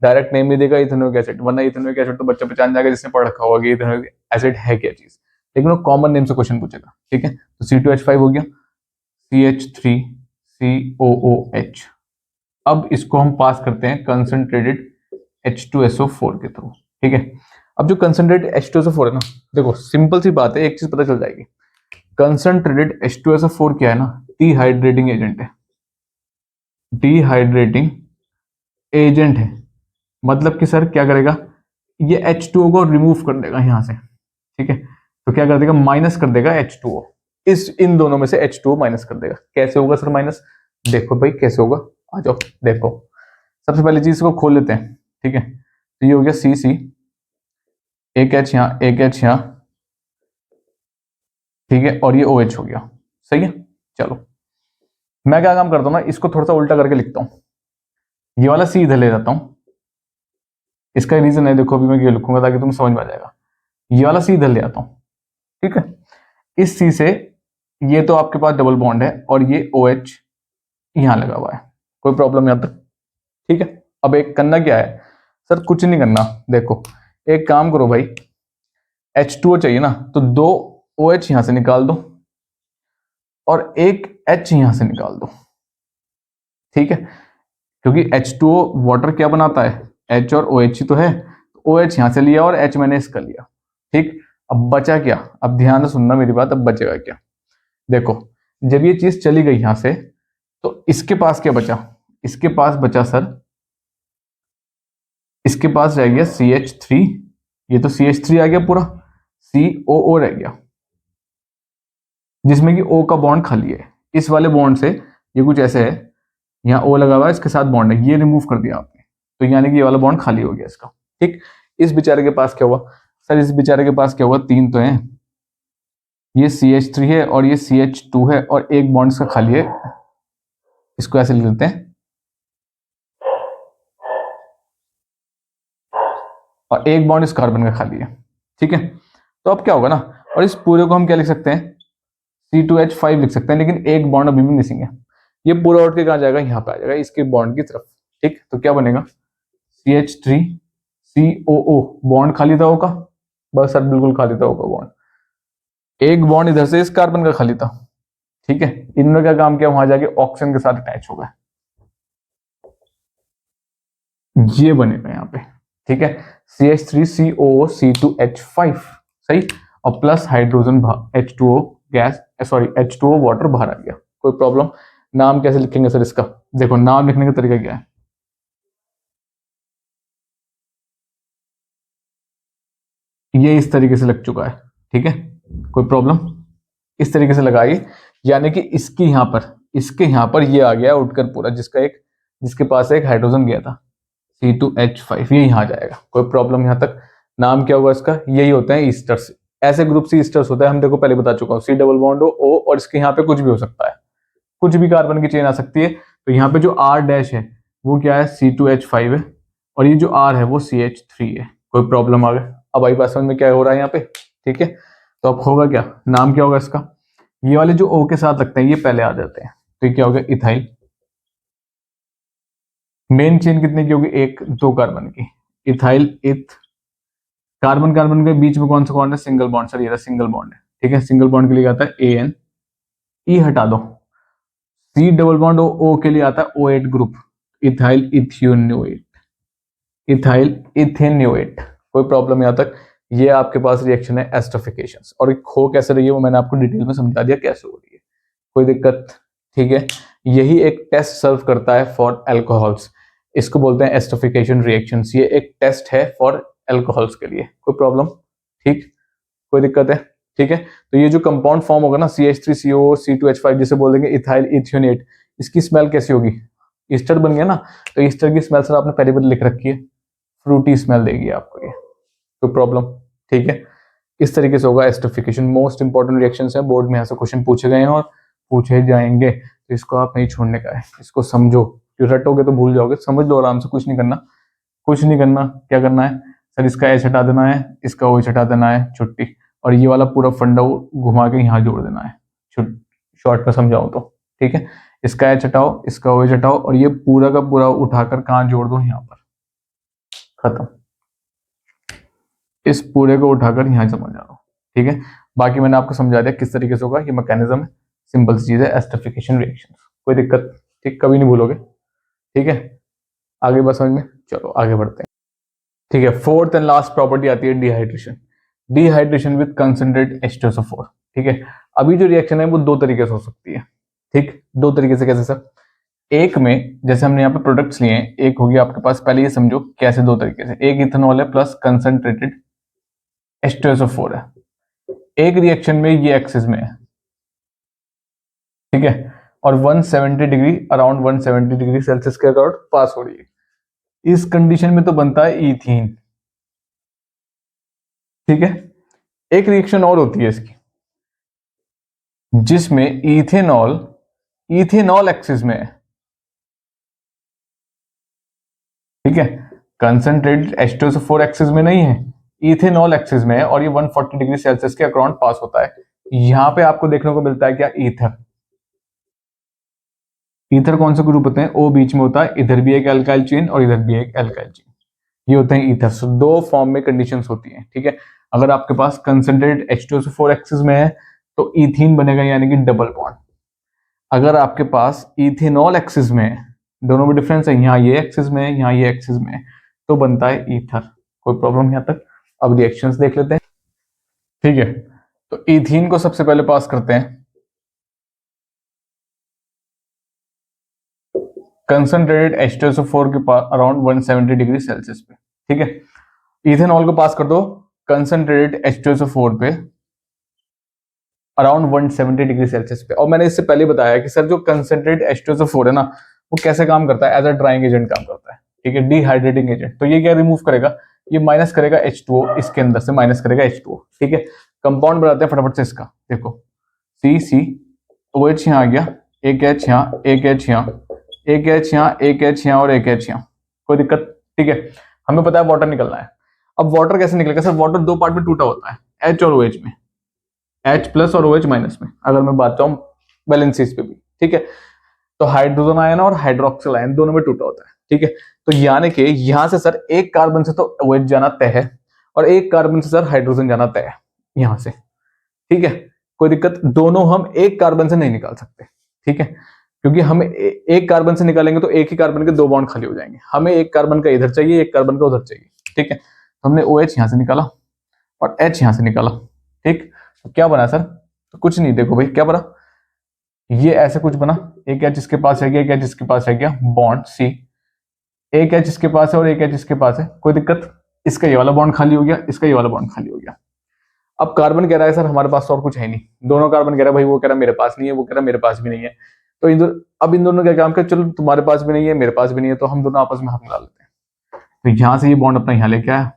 डायरेक्ट नेम नहीं देगा इथेनोइक एसिड, वरना इथेनोइक एसिड तो बच्चा पहचान जाएगा जिसने पढ़ रखा होगा कि इथेनोइक एसिड है क्या चीज, लेकिन वो कॉमन नेम से क्वेश्चन पूछेगा। ठीक है, तो C2H5 हो गया, CH3COOH। अब इसको हम पास करते हैं कंसंट्रेटेड H2SO4 के थ्रू। ठीक है, अब जो कंसंट्रेटेड H2SO4 है ना, देखो सिंपल सी बात है, एक चीज पता चल जाएगी। कंसंट्रेटेड H2SO4 क्या है ना, डिहाइड्रेटिंग एजेंट है। डिहाइड्रेटिंग एजेंट है, मतलब कि सर क्या करेगा, ये H2O को रिमूव कर देगा यहां से। ठीक है, तो क्या कर देगा, माइनस कर देगा H2O। इन दोनों में से H2O माइनस कर देगा। कैसे होगा सर माइनस, देखो भाई कैसे होगा, आ जाओ देखो। सबसे पहली चीज को खोल लेते हैं। ठीक है, तो ये हो गया CC, एक H यहाँ, एक H यहाँ, ठीक है, और ये OH हो गया। सही है, चलो मैं क्या काम करता हूँ ना, इसको थोड़ा सा उल्टा करके लिखता हूँ। ये वाला C इधर ले जाता हूँ। इसका रीजन है, देखो अभी मैं ये लिखूंगा ताकि तुम समझ में आ जाएगा। ये वाला C इधर ले आता हूँ। ठीक है, इस C से ये तो आपके पास डबल बॉन्ड है और ये OH यहां लगा हुआ है, कोई प्रॉब्लम यहां तक। ठीक है, अब एक करना क्या है सर, कुछ नहीं करना। देखो एक काम करो भाई, H2O चाहिए ना, तो दो OH यहां से निकाल दो और एक H यहां से निकाल दो। ठीक है, क्योंकि H2O वाटर क्या बनाता है, H और OH ही तो है। OH यहां से लिया और H मैंने इसका लिया। ठीक, अब बचा क्या, अब ध्यान से सुनना मेरी बात, अब बचेगा क्या। देखो जब ये चीज चली गई यहां से, तो इसके पास क्या बचा, इसके पास बचा सर, इसके पास रह गया CH3। ये तो CH3 आ गया पूरा, COO रह गया, जिसमें कि O का बॉन्ड खाली है। इस वाले बॉन्ड से ये कुछ ऐसे है, यहाँ O लगा हुआ है, इसके साथ बॉन्ड है, ये रिमूव कर दिया आपने, तो यानी कि ये वाला बॉन्ड खाली हो गया इसका। ठीक, इस बेचारे के पास क्या हुआ सर, इस बेचारे के पास क्या हुआ, तीन तो है, ये CH3 है और ये CH2 है और एक बॉन्ड इसका खाली है। इसको ऐसे लिख लेते हैं, और एक बॉन्ड इस कार्बन का खाली है। ठीक है, तो अब क्या होगा ना, और इस पूरे को हम क्या लिख सकते हैं, C2H5 लिख सकते हैं, लेकिन एक बॉन्ड अभी भी मिसिंग है। ये पूरा उठ के कहाँ जाएगा, यहाँ पे आ जाएगा इसके बॉन्ड की तरफ। ठीक, तो क्या बनेगा, CH3COO, बॉन्ड खाली था होगा, बस सर बिल्कुल खाली था होगा बॉन्ड। एक बॉन्ड इधर से इस कार्बन का खाली था। ठीक है, इन्होंने क्या काम किया, वहां जाके ऑक्सीजन के साथ अटैच हो गए, ये बनेगा यहाँ पे। ठीक है, CH3COO, C2H5, सही, और plus hydrogen H2O gas, sorry H2O water बाहर आ गया। कोई प्रॉब्लम, नाम कैसे लिखेंगे सर इसका, देखो नाम लिखने का तरीका क्या है, ये इस तरीके से लग चुका है। ठीक है, कोई प्रॉब्लम, इस तरीके से लगाई, यानी कि इसके यहाँ पर, इसके यहाँ पर ये आ गया उठकर पूरा, जिसके पास एक हाइड्रोजन गया था C2H5, ये यहाँ जाएगा। कोई प्रॉब्लम यहाँ तक। नाम क्या होगा इसका, यही होते हैं ईस्टर्स। ऐसे ग्रुप सी ईस्टर्स होता है, हम देखो पहले बता चुका हूँ, C डबल बॉन्ड O, और इसके यहाँ पे कुछ भी हो सकता है, कुछ भी कार्बन की चेन आ सकती है। तो यहाँ पे जो R डैश है वो क्या है, C2H5 है, और ये जो R है वो CH3 है। कोई प्रॉब्लम आ गया, अब आई बात समझ में क्या हो रहा है यहाँ पे। ठीक है, तो अब होगा क्या, नाम क्या होगा इसका, ये वाले जो O के साथ लगते हैं ये पहले आ जाते हैं, तो ये क्या होगा, इथाइल। मेन चेन कितने की होगी, एक, दो कार्बन की, इथाइल इथ। कार्बन कार्बन के बीच में कौन सा बॉन्ड है, सिंगल बॉन्ड, सर ये रहा सिंगल बॉन्ड है। ठीक है, सिंगल बॉन्ड के लिए आता है AN, E हटा दो, C डबल बॉन्ड O के लिए आता है O8 group, ethyl ethanoate, ethyl ethanoate. कोई प्रॉब्लम यहाँ तक। ये आपके पास रिएक्शन है एस्टरिफिकेशन, और हो कैसे रही है वो मैंने आपको डिटेल में समझा दिया कैसे हो रही है, कोई दिक्कत। ठीक है, यही एक टेस्ट सर्व करता है फॉर एल्कोहल्स, इसको बोलते हैं एस्टरिफिकेशन रिएक्शंस। ये एक टेस्ट है फॉर एल्कोहल्स के लिए, कोई प्रॉब्लम, ठीक, कोई दिक्कत है। ठीक है, तो ये जो कंपाउंड फॉर्म होगा ना, CH3CO, C2H5, जिसे बोल देंगे इथाइल इथियोनेट, इसकी स्मेल कैसी होगी, ईस्टर बन गया ना, तो ईस्टर की स्मेल सर आपने पहले भी लिख रखी है, फ्रूटी स्मेल देगी आपको ये, कोई प्रॉब्लम। ठीक है, इस तरीके से होगा एस्टरिफिकेशन। मोस्ट इंपॉर्टेंट रिएक्शंस हैं, बोर्ड में यहाँ से क्वेश्चन पूछे गए हैं और पूछे जाएंगे, तो इसको आप नहीं छोड़ने का है, इसको समझो, रटोगे तो भूल जाओगे, समझ लो आराम से, कुछ नहीं करना, कुछ नहीं करना। क्या करना है सर इसका एच हटा देना है, इसका ओ एच हटा देना है, छुट्टी। और ये वाला पूरा फंडा घुमा के यहाँ जोड़ देना है, शॉर्ट में समझाऊं तो, ठीक है। इसका एच हटाओ, इसका ओ एच हटाओ, और ये पूरा का पूरा उठाकर कहाँ जोड़ दो, यहाँ पर, खत्म। इस पूरे को उठाकर यहाँ समझ आ रहा हूँ, ठीक है। बाकी मैंने आपको समझा दिया किस तरीके से होगा, ये मैकेनिज्म है, सिंपल सी चीज है, एस्टरिफिकेशन रिएक्शन, कोई दिक्कत, ठीक, कभी नहीं भूलोगे, ठीक है। आगे बस समझ में, चलो आगे बढ़ते हैं, ठीक है। फोर्थ एंड लास्ट प्रॉपर्टी आती है dehydration. Dehydration with concentrate H2SO4, ठीक है। अभी जो रिएक्शन है वो दो तरीके से हो सकती है, ठीक, दो तरीके से। कैसे सर? एक में जैसे हमने यहाँ पे प्रोडक्ट्स लिए हैं, एक हो गया आपके पास, पहले ये समझो कैसे, दो तरीके से, एक इथेनॉल है प्लस कंसंट्रेटेड H2SO4 है, एक रिएक्शन में ये एक्सिस में है, ठीक है, और 170 डिग्री, अराउंड 170 डिग्री सेल्सियस के अराउंड पास हो रही है। इस कंडीशन में तो बनता है ईथीन, ठीक है। एक रिएक्शन और होती है इसकी, जिसमें इथेनॉल इथेनॉल एक्सिस में है, ठीक है। कंसंट्रेटेड H2SO4 एक्सिस में नहीं है, इथेनॉल एक्सिस में है, और ये 140 डिग्री सेल्सियस के अराउंड पास होता है। यहां पे आपको देखने को मिलता है क्या? ईथर। ईथर कौन से ग्रुप होते हैं? ओ बीच में होता है, इधर भी एक एल्काइल चेन और इधर भी एक एल्काइल चेन, ये होते हैं ईथर। सो दो फॉर्म में कंडीशंस होती हैं, ठीक है। अगर आपके पास कंसंट्रेटेड H2SO4 एक्सिस में है तो ईथीन बनेगा, यानी कि डबल बॉन्ड। अगर आपके पास इथेनॉल एक्सिस में है, दोनों में डिफरेंस है, यहाँ ये एक्सिस में है, यहाँ ये एक्सिस में है, तो बनता है ईथर। कोई प्रॉब्लम यहाँ तक? अब रिएक्शंस देख लेते हैं, ठीक है। तो इथीन को सबसे पहले पास करते हैं कंसंट्रेटेड H2SO4 के पास अराउंड 170 डिग्री सेल्सियस पे, ठीक है। इथेनॉल को पास कर दो कंसंट्रेटेड H2SO4 पे अराउंड 170 डिग्री सेल्सियस पे। और मैंने इससे पहले बताया कि सर जो कंसंट्रेटेड H2SO4 है ना, वो कैसे काम करता है? एज अ ड्राइंग एजेंट काम करता है, ठीक है, डिहाइड्रेटिंग एजेंट। तो ये क्या रिमूव करेगा? ये माइनस करेगा H2O, इसके अंदर से माइनस करेगा H2O, ठीक है। कंपाउंड बनाते हैं फटाफट से इसका, देखो CCOH यहाँ आ गया, एक H यहाँ, एक H यहाँ, एक H यहाँ, एक H यहाँ और एक H यहाँ, कोई दिक्कत? ठीक है। हमें पता है वाटर निकलना है। अब वाटर कैसे निकलेगा सर? वाटर दो पार्ट में टूटा होता है, H और OH में, H प्लस और OH माइनस में, अगर मैं बात चाहूँ बैलेंसीज पे भी, ठीक है। तो हाइड्रोजन आयन और हाइड्रोक्सिल आयन दोनों में टूटा होता है, ठीक है। तो यानी कि यहां से सर एक कार्बन से तो OH जाना तय है, और एक कार्बन से सर हाइड्रोजन जाना तय है, यहां से, ठीक है। कोई दिक्कत? दोनों हम एक कार्बन से नहीं निकाल सकते, ठीक है, क्योंकि हम एक कार्बन से निकालेंगे तो एक ही कार्बन के दो बॉन्ड खाली हो जाएंगे। हमें एक कार्बन का इधर चाहिए, एक कार्बन का उधर चाहिए, ठीक है। तो हमने OH यहां से निकाला और H यहां से निकाला, ठीक। तो क्या बना सर? तो कुछ नहीं, देखो भाई क्या बना, ये ऐसे कुछ बना, एक H इसके पास है गया, एक H इसके पास है गया, बॉन्ड C, एक H इसके पास है और एक H इसके पास है, कोई दिक्कत? इसका ये वाला बॉन्ड खाली हो गया, इसका ये वाला बॉन्ड खाली हो गया। अब कार्बन कह रहा है सर हमारे पास तो और कुछ है नहीं, दोनों कार्बन कह रहा है भाई, वो कह रहा है मेरे पास नहीं है, वो कह रहा है मेरे पास भी नहीं है। तो अब इन दोनों का काम कर, चलो तुम्हारे पास भी नहीं है, मेरे पास भी नहीं है, तो हम दोनों आपस में हाथ मिला लेते हैं। तो यहां से ये बॉन्ड अपना यहाँ लेके आया,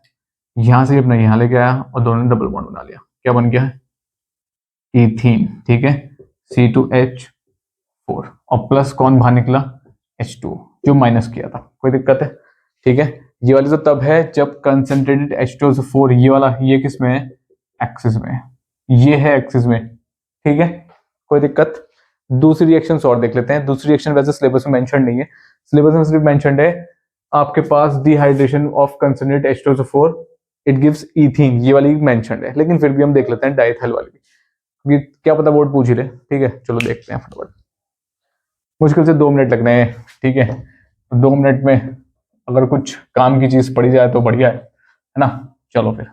यहां से अपना यहाँ लेके आया, और दोनों ने डबल बॉन्ड बना लिया। क्या बन गया है? इथीन, ठीक है, C2H4, और प्लस कौन बाहर निकला? H2, जो माइनस किया था, कोई दिक्कत है? ठीक है। ये वाली तो तब है जब कंसंट्रेटेड H2SO4, ये वाला, ये किस में है? एक्सिस में है, ये है एक्सिस में, ठीक है, कोई दिक्कत? दूसरी रिएक्शन और देख लेते हैं। दूसरी रिएक्शन वैसे सिलेबस में मेंशन नहीं है, सिलेबस में सिर्फ मेंशनड है आपके पास dehydration of concentrated H2SO4 it gives ethene, ये वाली मेंशनड है, लेकिन फिर भी हम देख लेते हैं डाइथाइल वाली भी, क्योंकि क्या पता बोर्ड पूछ ही ले, ठीक है। चलो देखते हैं फटाफट, मुश्किल से 2 मिनट लगने हैं, ठीक है। 2 मिनट में अगर कुछ काम की चीज पड़ी जाए तो बढ़िया है ना। चलो फिर,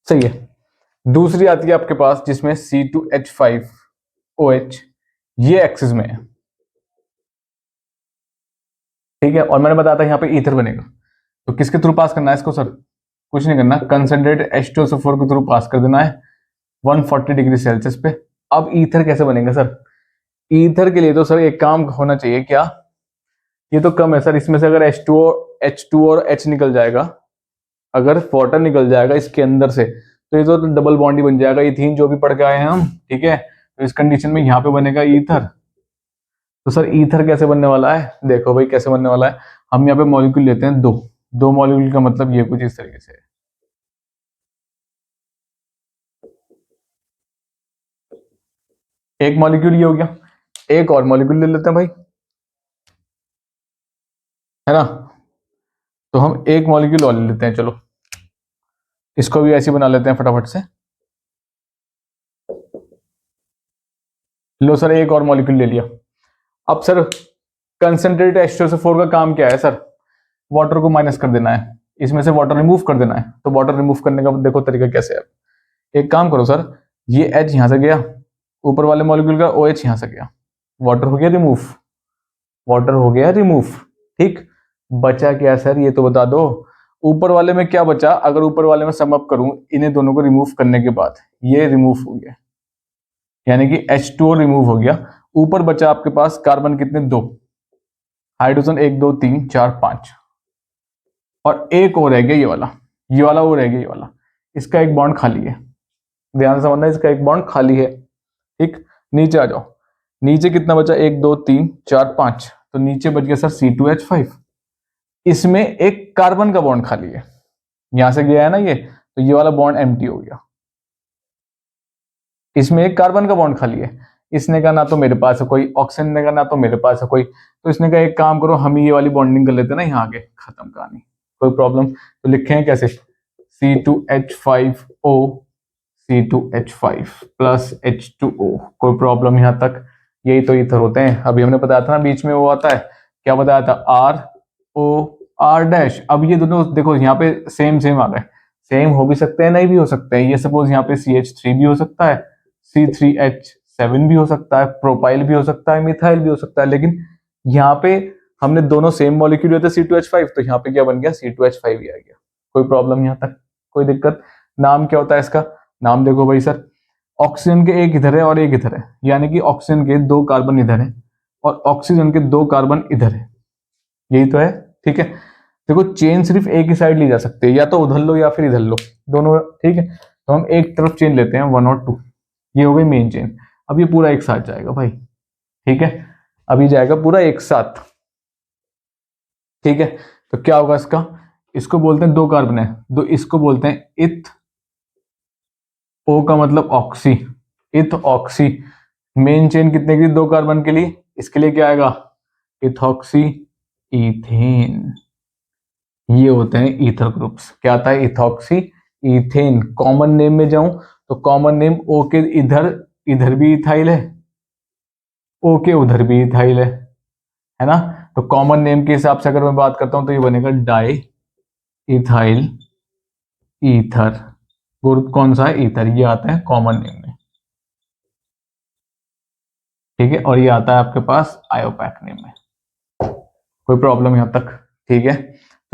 सही है। दूसरी आती है आपके पास जिसमें C2H5OH, ये एक्सिस में है, ठीक है। और मैंने बताया था यहाँ पे ईथर बनेगा, तो किसके थ्रू पास करना है इसको सर? कुछ नहीं करना, कंसंट्रेटेड H2SO4 के थ्रू पास कर देना है 140 डिग्री सेल्सियस पे। अब ईथर कैसे बनेगा सर? ईथर के लिए तो सर एक काम होना चाहिए, क्या? ये तो कम है सर, इसमें से अगर H2O और H निकल जाएगा, अगर वाटर निकल जाएगा इसके अंदर से, तो ये तो डबल बॉन्ड ही बन जाएगा, इथीन जो भी पढ़ के आए हैं हम, ठीक है। तो इस कंडीशन में यहाँ पे बनेगा ईथर। तो सर ईथर कैसे बनने वाला है, देखो भाई कैसे बनने वाला है। हम यहाँ पे मॉलिक्यूल लेते हैं दो, दो मॉलिक्यूल का मतलब ये कुछ इस तरीके से है। एक मॉलिक्यूल ये हो गया, एक और मॉलिक्यूल ले लेते हैं भाई, है ना। तो हम एक मॉलिक्यूल और ले लेते हैं, चलो इसको भी ऐसे बना लेते हैं फटाफट से। लो सर एक और मॉलिक्यूल ले लिया। अब सर कंसंट्रेटेड H2SO4 का काम क्या है सर, वाटर को माइनस कर देना है, इसमें से वाटर रिमूव कर देना है। तो वाटर रिमूव करने का देखो तरीका कैसे है। एक काम करो सर, ये H यहां से गया, ऊपर वाले मॉलिक्यूल का OH यहां से गया, वाटर हो गया रिमूव, वाटर हो गया रिमूव, ठीक। बचा क्या सर ये तो बता दो, ऊपर वाले में क्या बचा, अगर ऊपर वाले में सम अप करूं इन्हें दोनों को रिमूव करने के बाद, ये रिमूव हो गया, यानी कि H2O रिमूव हो गया। ऊपर बचा आपके पास कार्बन कितने, दो, हाइड्रोजन 1 2 3 4 5, और एक और रह गया ये वाला वो रह गया, ये वाला, इसका एक बॉन्ड खाली है, ध्यान से समझना, इसका एक बॉन्ड खाली है, ठीक। नीचे आ जाओ, नीचे कितना बचा, 1 2 3 4 5, तो नीचे बच गया सर C2H5, इसमें एक कार्बन का बॉन्ड खाली है, यहां से गया है ना ये, तो ये वाला बॉन्ड एम्प्टी हो गया, इसमें एक कार्बन का बॉन्ड खाली है। इसने कहा ना तो मेरे पास है कोई, ऑक्सीजन ने कहा ना तो मेरे पास है कोई, तो इसने कहा एक काम करो हम ही ये वाली बॉन्डिंग कर लेते हैं ना, यहाँ आगे खत्म कहानी, कोई प्रॉब्लम। तो लिखे हैं कैसे, C2H5O C2H5 प्लस H2O, कोई प्रॉब्लम यहाँ तक। यही तो ईथर होते हैं, अभी हमने बताया था ना बीच में वो आता है, क्या बताया था, ROR'। अब ये दोनों देखो यहाँ पे सेम सेम आ गए, सेम हो भी सकते हैं नहीं भी हो सकते हैं, ये सपोज यहाँ पे CH3 भी हो सकता है, C3H7 भी हो सकता है, प्रोपाइल भी हो सकता है, मिथाइल भी हो सकता है, लेकिन यहाँ पे हमने दोनों सेम मॉलिक्यूल होते C2H5, तो यहाँ पे क्या बन गया, C2H5 ही आ गया, कोई प्रॉब्लम यहाँ तक, कोई दिक्कत। नाम क्या होता है इसका, नाम देखो भाई सर, ऑक्सीजन के एक इधर है और एक इधर है, यानी कि ऑक्सीजन के दो कार्बन इधर है और ऑक्सीजन के दो कार्बन इधर है, यही तो है, ठीक है। देखो चेन सिर्फ एक ही साइड ली जा सकती है, या तो उधर लो या फिर इधर लो, दोनों, ठीक है। तो हम एक तरफ चेन लेते हैं 1 और 2, ये हो गई मेन चेन। अब ये पूरा एक साथ जाएगा भाई, ठीक है, अभी जाएगा पूरा एक साथ, ठीक है। तो क्या होगा इसका, इसको बोलते हैं दो कार्बन है, दो, इसको बोलते हैं इथ, ओ का मतलब ऑक्सी, इथ ऑक्सी। मेन चेन कितने की, दो कार्बन के लिए, इसके लिए क्या आएगा, इथॉक्सी इथेन, ये होते हैं ईथर ग्रुप्स। क्या आता है, इथॉक्सी इथेन। कॉमन नेम में जाऊं तो कॉमन नेम ओ के इधर, इधर भी इथाइल है, ओ के उधर भी इथाइल है ना। तो कॉमन नेम के हिसाब से अगर मैं बात करता हूं तो ये बनेगा डाई इथाइल ईथर, ग्रुप कौन सा है, ईथर, ये आता है कॉमन नेम में, ठीक है। और ये आता है आपके पास आयोपैक नेम में, कोई प्रॉब्लम यहां तक, ठीक है।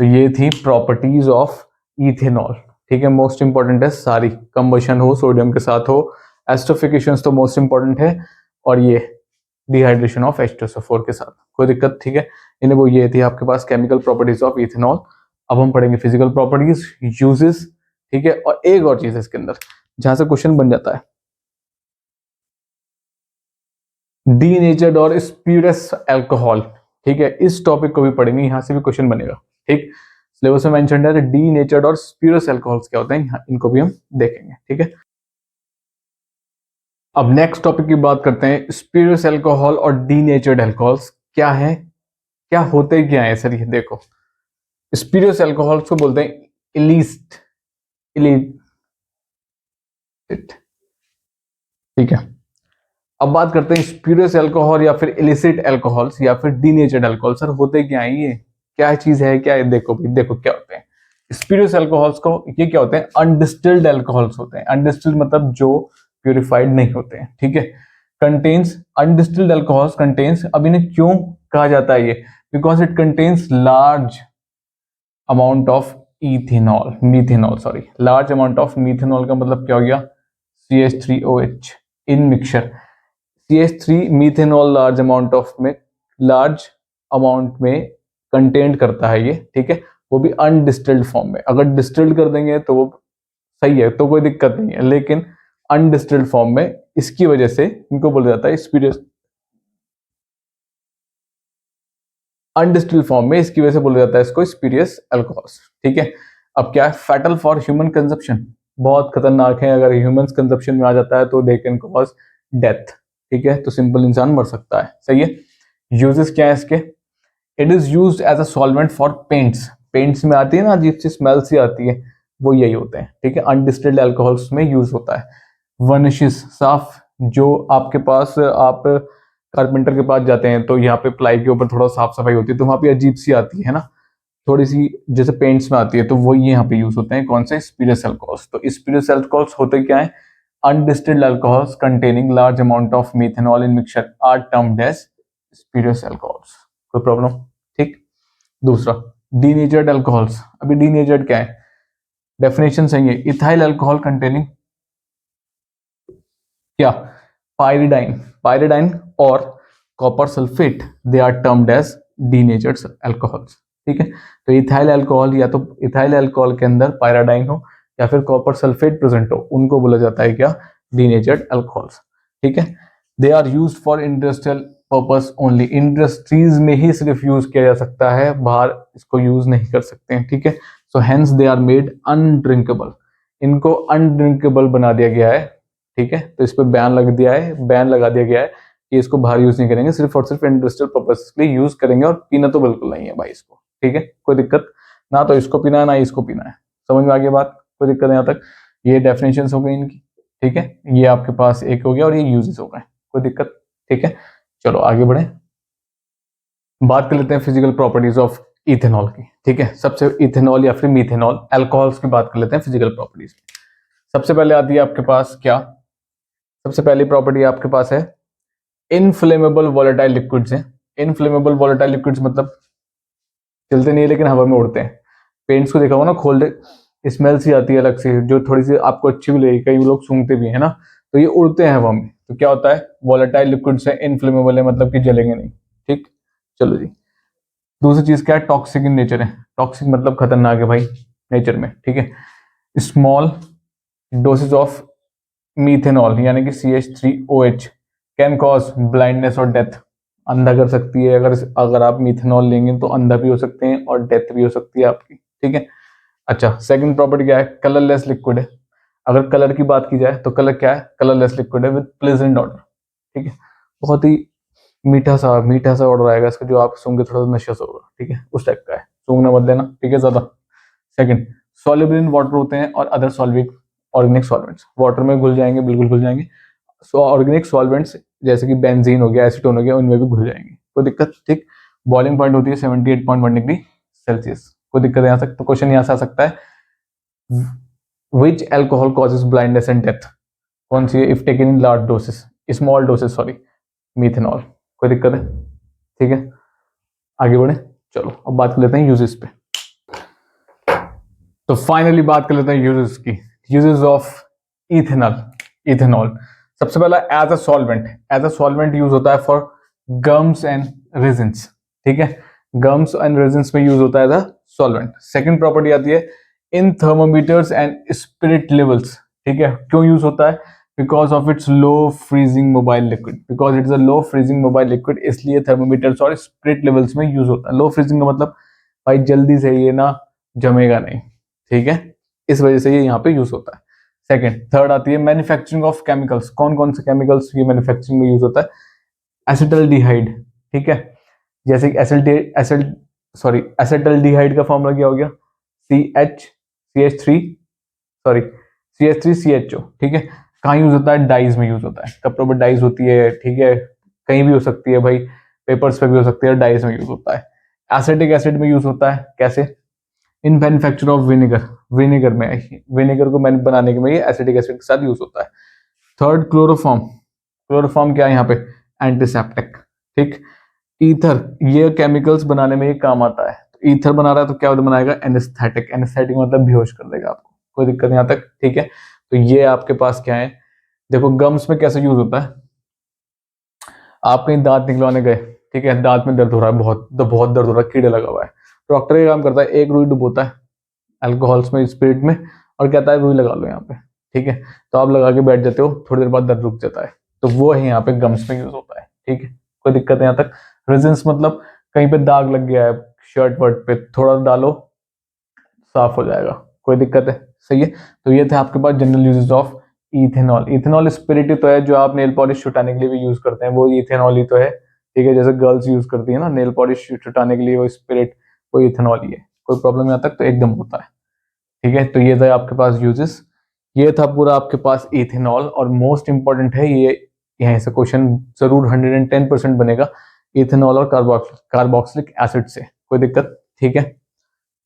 तो ये थी प्रॉपर्टीज ऑफ इथेनॉल, ठीक है। मोस्ट इंपॉर्टेंट है सारी, कंबशन हो सोडियम के साथ हो, एस्टोफिकेशन तो मोस्ट इंपॉर्टेंट है, और ये डिहाइड्रेशन ऑफ H2SO4 के साथ, कोई दिक्कत, ठीक है। इन्हें वो ये थी आपके पास केमिकल प्रॉपर्टीज ऑफ इथेनॉल। अब हम पढ़ेंगे फिजिकल प्रॉपर्टीज, यूजेस, ठीक है। और एक और चीज है इसके अंदर जहां से क्वेश्चन बन जाता है, डीनेचर्ड और स्प्यूरस अल्कोहल, ठीक है। इस टॉपिक को भी पढ़ेंगे, यहां से भी क्वेश्चन बनेगा, ठीक। सिलेबस में मेंशन्ड है डीनेचर्ड और स्प्यूरस अल्कोहल्स क्या होते हैं, इनको भी हम देखेंगे, ठीक है। अब नेक्स्ट टॉपिक की बात करते हैं, स्प्यूरस अल्कोहल और डीनेचर्ड अल्कोहल्स क्या है, क्या होते क्या है सर, ये देखो। स्प्यूरस अल्कोहल्स को बोलते हैं इलिस्ट, ठीक है। अब बात करते हैं स्प्यूरस अल्कोहल या फिर इलिसिट अल्कोहल्स या फिर डीनेचर्ड अल्कोहल, सर होते क्या है ये, क्या चीज है, क्या है, देखो भाई देखो क्या होते हैं स्प्यूरस अल्कोहल्स को, ये क्या होते हैं, अनडिस्टिल्ड अल्कोहल्स होते हैं। अनडिस्टिल्ड मतलब जो प्यूरिफाइड नहीं होते हैं, ठीक है। कंटेन्स, अनडिस्टिल्ड अल्कोहल्स कंटेन्स, अब इन्हें क्यों कहा जाता है ये, because it contains large amount of ethanol, methanol sorry, large amount of methanol का मतलब क्या हो गया, CH3OH in mixture, CH3 methanol large amount of में, लार्ज अमाउंट में कंटेंट करता है ये, ठीक है। वो भी अनडिस्टिल्ड फॉर्म में, अगर डिस्टिल्ड कर देंगे तो वो सही है, तो कोई दिक्कत नहीं है, लेकिन अनडिस्टिल्ड फॉर्म में इसकी वजह से इनको बोला जाता है स्पिरियस, अनडिस्टिल्ड फॉर्म में इसकी वजह से बोला जाता है इसको स्पिरियस अल्कोहल्स। ठीक है, अब क्या है, फैटल फॉर ह्यूमन कंजप्शन, बहुत खतरनाक है, अगर ह्यूमन कंजप्शन में आ जाता है तो दे कैन कॉज डेथ। ठीक है, तो सिंपल इंसान मर सकता है। सही है, यूजेस क्या है इसके, it is used as a solvent for paints, paints में आती है ना अजीब सी स्मेल सी आती है, वो यही होते हैं। ठीक है, अनडिस्टिल्ड अल्कोहल्स में यूज होता है। वर्निशेस, साफ, जो आपके पास आप कारपेंटर के पास जाते हैं तो यहाँ पे प्लाई के ऊपर थोड़ा साफ सफाई होती है तो वहां पे अजीब सी आती है ना, थोड़ी सी जैसे पेंट्स में आती है, तो वो यहाँ पे यूज होते हैं कौन से, स्पिरियस अल्कोहल्स। तो स्पिरियस अल्कोहल्स होते क्या है, undistilled alcohols containing large amount of methanol in mixture are termed as spurious alcohols. कोई प्रॉब्लम? ठीक। दूसरा, डीनेचर्ड अल्कोहल्स। अभी डीनेचर्ड क्या है, डेफिनेशन सही है, इथाइल अल्कोहल कंटेनिंग क्या, पायरिडाइन, पायरिडाइन और copper sulphate, they are termed as denatured alcohols. ठीक है, तो इथाइल अल्कोहल या तो इथाइल अल्कोहल के अंदर पायराडाइन हो या फिर कॉपर सल्फेट प्रेजेंट हो, उनको बोला जाता है क्या, डीनेचर्ड अल्कोहल्स। ठीक है, they are used for industrial purpose only, industries में ही सिर्फ यूज किया जा सकता है, बाहर इसको यूज नहीं कर सकते हैं। ठीक है, so hence they are made undrinkable, इनको अनड्रिंकेबल बना दिया गया है। ठीक है, तो इस पर बैन लग दिया है, बैन लगा दिया गया है कि इसको बाहर यूज नहीं करेंगे, सिर्फ और सिर्फ इंडस्ट्रियल पर्पस के लिए यूज करेंगे, और पीना तो बिल्कुल नहीं है भाई इसको। ठीक है, कोई दिक्कत ना, तो इसको पीना है ना इसको पीना है। समझ में आ गई बात, कोई दिक्कत यहाँ तक। ये डेफिनेशन हो गई इनकी। ठीक है, ये आपके पास एक हो गया और ये यूजेस हो गए, कोई दिक्कत। ठीक है, चलो आगे बढ़े, बात कर लेते हैं फिजिकल प्रॉपर्टीज ऑफ इथेनॉल की। ठीक है, सबसे इथेनॉल या फिर मीथेनॉल अल्कोहल्स की बात कर लेते हैं फिजिकल प्रॉपर्टीज। सबसे पहले आती है आपके पास क्या, सबसे पहली प्रॉपर्टी आपके पास है इनफ्लेमेबल वॉलेटाइल लिक्विड्स है। इनफ्लेमेबल वॉलेटाइल लिक्विड्स मतलब चलते नहीं है लेकिन हवा में उड़ते हैं। पेंट्स को देखा होगा ना, खोल दे स्मेल सी आती है अलग से, जो थोड़ी सी आपको अच्छी भी लगेगी, कई लोग सूंघते भी है ना, तो ये उड़ते हैं हवा में, तो क्या होता है, वॉलेटाइल लिक्विड्स है, इनफ्लेमेबल है, मतलब कि जलेंगे नहीं। ठीक, चलो जी। दूसरी चीज क्या है, टॉक्सिक इन नेचर है, टॉक्सिक मतलब खतरनाक है भाई नेचर में। ठीक है, स्मॉल डोसेज ऑफ मीथेनॉल यानी कि CH3OH कैन कॉज ब्लाइंडनेस और डेथ, अंधा कर सकती है, अगर अगर आप मीथेनॉल लेंगे तो अंधा भी हो सकते हैं और डेथ भी हो सकती है आपकी। ठीक है, अच्छा, सेकंड प्रॉपर्टी क्या है, कलरलेस लिक्विड है। अगर कलर की बात की जाए तो कलर क्या है, कलरलेस लिक्विड है विद प्लेजेंट ऑर्डर। ठीक है, बहुत ही मीठा सा ऑर्डर आएगा इसका, जो आप सूंघ के थोड़ा सा नशा सा होगा। ठीक है, उस टाइप का है, सूंघना मत लेना। ठीक है, ज्यादा। सेकंड, सॉल्युबल इन वाटर होते हैं और अदर सॉल्विक ऑर्गेनिक सॉल्वेंट्स, वाटर में घुल जाएंगे, बिल्कुल घुल जाएंगे। सो ऑर्गेनिक सॉल्वेंट्स जैसे कि बेंजीन हो गया, एसीटोन हो गया, उनमें भी घुल जाएंगे, कोई दिक्कत। ठीक, बॉइलिंग पॉइंट होती है 78.1 डिग्री सेल्सियस, कोई दिक्कत यहाँ तक। तो क्वेश्चन यहाँ से आ सकता है, which alcohol causes blindness and death, कौन सी है, if taken in large doses, small doses sorry, methanol, कोई दिक्कत है। ठीक है, आगे बढ़े, चलो अब बात कर लेते हैं यूजेस पे। तो फाइनली बात कर लेते हैं यूजेस की, यूजेस ऑफ इथेनॉल। इथेनॉल सबसे पहला as a solvent, as a solvent use होता है फॉर गम्स एंड रेजिन्स। ठीक है, गम्स एंड रेजिन्स में यूज होता है as a solvent. Second property आती है in thermometers and spirit levels. ठीक है, क्यों यूज होता है, because of its low freezing mobile liquid, because it's a low freezing mobile liquid, इसलिए थर्मोमीटर्स और स्पिरिट लेवल्स में यूज होता है। लो फ्रीजिंग का मतलब भाई जल्दी से ये ना जमेगा नहीं। ठीक है, इस वजह से ये यहाँ पे यूज होता है। सेकंड, थर्ड आती है मैन्युफैक्चरिंग ऑफ केमिकल्स, कौन कौन से केमिकल्स ये मैन्युफैक्चरिंग में यूज होता है, एसिटल्डिहाइड। ठीक है, जैसे कि एसिटल्डिहाइड का फॉर्मूला क्या हो गया, CH3CHO। ठीक है, कहाँ यूज होता है, डाइज में यूज होता है, कपड़ों पर डाइज होती है। ठीक है, कहीं भी हो सकती है भाई, पेपर्स पे भी हो सकती है, डाइज में यूज होता है। एसिटिक एसिड में यूज होता है, कैसे, इन मैन्युफैक्चर ऑफ विनेगर, विनेगर में, विनेगर को बनाने के में ये एसिटिक एसिड के साथ यूज होता है। थर्ड, क्लोरोफॉर्म, क्लोरोफॉर्म क्या है यहाँ पे, एंटीसेप्टिक। ठीक, ईथर, ये केमिकल्स बनाने में ये काम आता है, तो ईथर बना रहा है तो क्या बनाएगा, एनेस्थेटिक, एनेस्थेटिक मतलब बेहोश कर देगा आपको, कोई दिक्कत यहाँ तक। ठीक है, तो ये आपके पास क्या है, देखो गम्स में कैसे यूज होता है, आप कहीं दांत निकलवाने गए, ठीक है, दांत में दर्द हो रहा है, बहुत दर्द हो रहा है, कीड़े लगा हुआ है, डॉक्टर ये काम करता है, एक रुई डुबोता है अल्कोहल्स में, स्पिरिट में, और कहता है रुई लगा लो यहाँ पे, ठीक है, तो आप लगा के बैठ जाते हो, थोड़ी देर बाद दर्द रुक जाता है, तो वो है यहाँ पे गम्स में यूज होता है, ठीक है, कोई दिक्कत है यहाँ तक। रेजिन्स मतलब कहीं पे दाग लग गया है शर्ट वर्ट पे, थोड़ा डालो साफ हो जाएगा, कोई दिक्कत है, सही है। तो ये थे आपके पास general uses of ethanol. Ethanol spirit ही तो है जो आप नेल पॉलिश छुटाने के लिए भी यूज करते हैं, वो इथेनॉल ही तो है, ठीक है, जैसे गर्ल्स यूज करती है ना नेल पॉलिश छुटाने के लिए, वो स्पिरिट वो इथेनॉल ही है, कोई प्रॉब्लम यहाँ तक तो एकदम होता है, ठीक है। तो ये था आपके पास यूजेस, ये था पूरा आपके पास इथेनॉल। और मोस्ट इंपॉर्टेंट है ये, यहाँ से क्वेश्चन जरूर 110% बनेगा, इथेनॉल और कार्बोक्सिलिक एसिड से, कोई दिक्कत, ठीक है।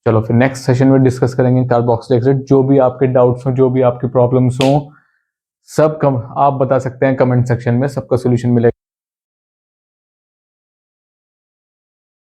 चलो फिर नेक्स्ट सेशन में डिस्कस करेंगे कार्बोक्सिलिक एसिड। जो भी आपके डाउट्स हो, जो भी आपकी प्रॉब्लम्स हो, सब कम आप बता सकते हैं कमेंट सेक्शन में, सबका सोल्यूशन मिलेगा।